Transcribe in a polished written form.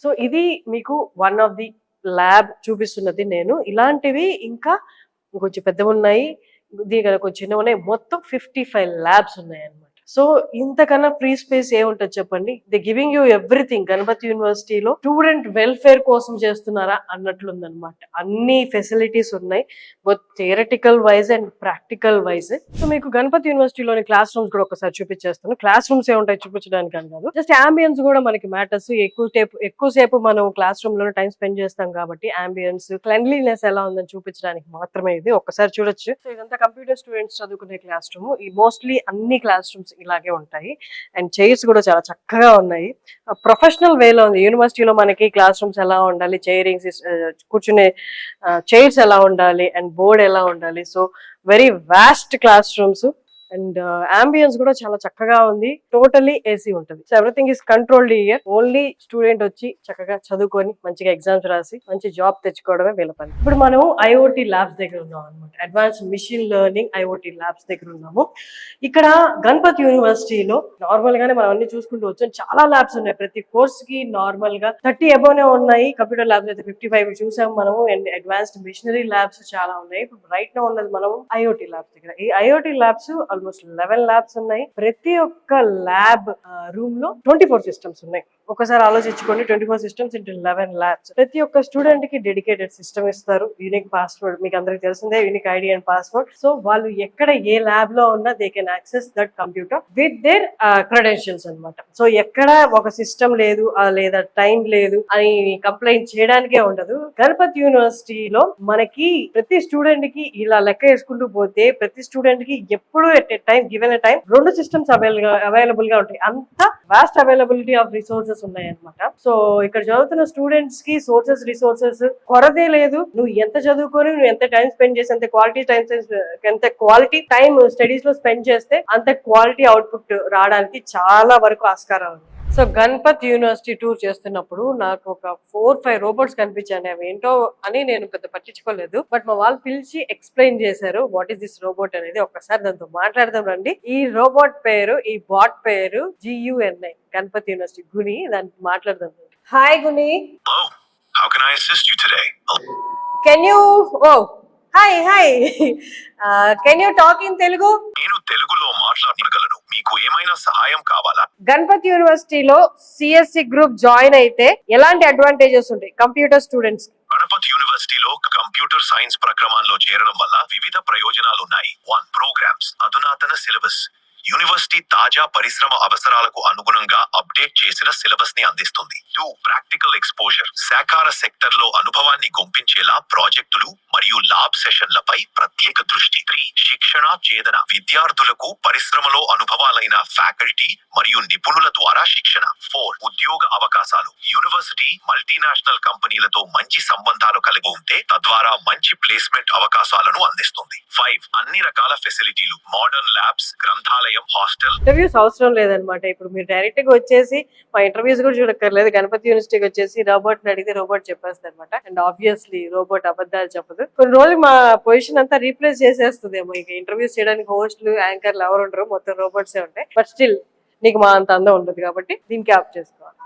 So ఇది మీకు one of the lab చూపిస్తున్నది నేను. ఇలాంటివి ఇంకా ఇంకొంచెం పెద్దవున్నాయి. దీనికన్నా కొంచెం చిన్నవున్నాయి. మొత్తం 55 ల్యాబ్స్ ఉన్నాయన్నమాట. సో ఇంతకన్నా ఫ్రీ స్పేస్ ఏముంటది చెప్పండి? The giving you everything. Ganapathi యూనివర్సిటీలో స్టూడెంట్ వెల్ఫేర్ కోసం చేస్తున్నారా అన్నట్లుందనమాట. అన్ని ఫెసిలిటీస్ ఉన్నాయి, both theoretical wise and practical wise. So మీకు గణపతి యూనివర్సిటీలోని క్లాస్ రూమ్స్ కూడా ఒకసారి చూపించేస్తాను. క్లాస్ రూమ్స్ ఏముంటాయి చూపించడానికి అని కాదు, జస్ట్ అంబియన్స్ కూడా మనకి మ్యాటర్స్. ఎక్కువసేపు మనం క్లాస్ రూమ్ లోనే టైం స్పెండ్ చేస్తాం కాబట్టి అంబియన్స్, క్లెన్లీనెస్ ఎలా ఉందని చూపించడానికి మాత్రమే ఇది. ఒక్కసారి చూడొచ్చు. సో ఇదంతా కంప్యూటర్ స్టూడెంట్స్ చదువుకునే క్లాస్ రూమ్. ఈ మోస్ట్లీ అన్ని క్లాస్ రూమ్స్ ఇలాగే ఉంటాయి. అండ్ చైర్స్ కూడా చాలా చక్కగా ఉన్నాయి. ప్రొఫెషనల్ వేలో ఉంది. యూనివర్సిటీలో మనకి క్లాస్ రూమ్స్ ఎలా ఉండాలి, చైరింగ్ కూర్చునే చైర్స్ ఎలా ఉండాలి అండ్ బోర్డ్ ఎలా ఉండాలి. So very vast classrooms and ambience కూడా చాలా చక్కగా ఉంది. టోటలీ ఏసీ ఉంటుంది. So everything is controlled year. Only student వచ్చి చక్కగా చదువుకొని మంచిగా ఎగ్జామ్స్ రాసి మంచి జాబ్ తెచ్చుకోవడమే వీళ్ళ పని. ఇప్పుడు మనం ఐఓటీ ల్యాబ్స్ దగ్గర ఉన్నాం అనమాట. Advanced machine learning IoT labs దగ్గర ఉన్నాము. ఇక్కడ గణపతి యూనివర్సిటీలో నార్మల్ గానే మనం అన్ని చూసుకుంటూ వచ్చాం. చాలా ల్యాబ్స్ ఉన్నాయి. ప్రతి కోర్స్ కి నార్మల్ గా 30 అబోనే ఉన్నాయి. కంప్యూటర్ ల్యాబ్స్ అయితే 55 చూసాం మనము. అండ్ అడ్వాన్స్డ్ మిషనరీ ల్యాబ్స్ చాలా ఉన్నాయి. ఇప్పుడు రైట్ లో ఉన్నది మనం ఐఓటీ ల్యాబ్స్ దగ్గర. ఈ ఐఓటీ ల్యాబ్స్ ఆల్మోస్ట్ 11 ల్యాబ్స్ ఉన్నాయి. ప్రతి ఒక్క ల్యాబ్ రూమ్ లో 24 సిస్టమ్స్ ఉన్నాయి. ఒకసారి ఆలోచించుకోండి, 24 సిస్టమ్స్ ఇంటూ 11 ల్యాబ్స్. ప్రతి ఒక్క స్టూడెంట్ కి డెడికేటెడ్ సిస్టమ్ ఇస్తారు. యూనిక్ పాస్వర్డ్, మీకు అందరికి తెలిసిందే, unique ID and password. So వాళ్ళు ఎక్కడ ఏ ల్యాబ్ లో ఉన్నా they can access that computer with their credentials అనమాట. సో ఎక్కడ ఒక సిస్టమ్ లేదు లేదా టైం లేదు అని కంప్లైంట్ చేయడానికే ఉండదు. గణపతి యూనివర్సిటీలో మనకి ప్రతి స్టూడెంట్ కి ఇలా లెక్క వేసుకుంటూ పోతే ప్రతి స్టూడెంట్ కి ఎప్పుడు at a time given a time 2 systems available గా ఉంటాయి. అంత వాస్ట్ అవైలబిలిటీ ఆఫ్ రిసోర్సెస్ ఉన్నాయన్నమాట. సో ఇక్కడ చదువుతున్న స్టూడెంట్స్ కి రిసోర్సెస్ కొరతే లేదు. నువ్వు ఎంత చదువుకొని, నువ్వు ఎంత టైం స్పెండ్ చేసి, ఎంత క్వాలిటీ టైం స్టడీస్ లో స్పెండ్ చేస్తే అంత క్వాలిటీ అవుట్పుట్ రావడానికి చాలా వరకు ఆస్కారం ఉంది. సో గణపత్ యూనివర్సిటీ టూర్ చేస్తున్నప్పుడు నాకు ఒక 4-5 రోబోట్స్ కనిపించాయి. అవి ఏంటో అని నేను పెద్ద పట్టించుకోలేదు. బట్ మా వాళ్ళు పిలిచి ఎక్స్ప్లెయిన్ చేశారు వాట్ ఈస్ దిస్ రోబోట్ అనేది. ఒక్కసారి దాంతో మాట్లాడదాం రండి. ఈ రోబోట్ పేరు, ఈ బాట్ పేరు GUNI, గణపత్ యూనివర్సిటీ గుని. దానికి మాట్లాడదాం. హాయ్ గుని. Hello. How can I assist you today? Can you hi can you talk in Telugu? నేను తెలుగులో మాట్లాడగలను. మీకు ఏమైనా సహాయం కావాలా? గణపతి యూనివర్సిటీలో సిఎస్సి గ్రూప్ జాయిన్ అయితే ఎలాంటి అడ్వాంటేజెస్ ఉంటాయి కంప్యూటర్ స్టూడెంట్స్? గణపతి యూనివర్సిటీలో కంప్యూటర్ సైన్స్ ప్రక్రమంలో చేరడం వల్ల వివిధ ప్రయోజనాలు ఉన్నాయి. 1. ప్రోగ్రామ్స్, అధునాతన సిలబస్. యూనివర్సిటీ తాజా పరిశ్రమ అవసరాలకు అనుగుణంగా అప్డేట్ చేసిన సిలబస్ ని అందిస్తుంది. 2. Practical exposure. సాకార సెక్టర్ లో అనుభవాన్ని గొంపించేలా ప్రాజెక్టులు మరియు ల్యాబ్ సెషన్లపై ప్రత్యేక దృష్టి. 3. శిక్షణ ఛేదన. విద్యార్థులకు పరిశ్రమలో అనుభవాలైన ఫ్యాకల్టీ మరియు నిపుణుల ద్వారా శిక్షణ. 4. ఉద్యోగ అవకాశాలు. యూనివర్సిటీ మల్టీనేషనల్ కంపెనీలతో మంచి సంబంధాలు కలిగి ఉంటే తద్వారా మంచి ప్లేస్మెంట్ అవకాశాలను అందిస్తుంది. 5. అన్ని రకాల ఫెసిలిటీలు. మోడర్న్ ల్యాబ్స్, గ్రంథాలయం, హాస్టల్. ఇంటర్వ్యూస్ అవసరం లేదనమాట. ఇప్పుడు మీరు డైరెక్ట్ గా వచ్చేసి మా ఇంటర్వ్యూస్ కూడా చూడక్కర్లేదు. గణపతి యూనివర్సిటీకి వచ్చేసి రోబోట్ అడిగితే రోబోట్ చెప్పేస్తుంది అనమాట. అండ్ ఆబ్వియస్లీ రోబోట్ అబద్ధాలు చెప్పదు. కొన్ని రోజులు మా పొజిషన్ అంతా రీప్లేస్ చేసేస్తుందేమో. ఇక ఇంటర్వ్యూస్ చేయడానికి హోస్టులు, యాంకర్లు ఎవరు ఉండరు, మొత్తం రోబోట్సే ఉంటాయి. బట్ స్టిల్ నీకు మా అంత అందం ఉండదు కాబట్టి దీనికి ఆప్ చేసుకోవాలి.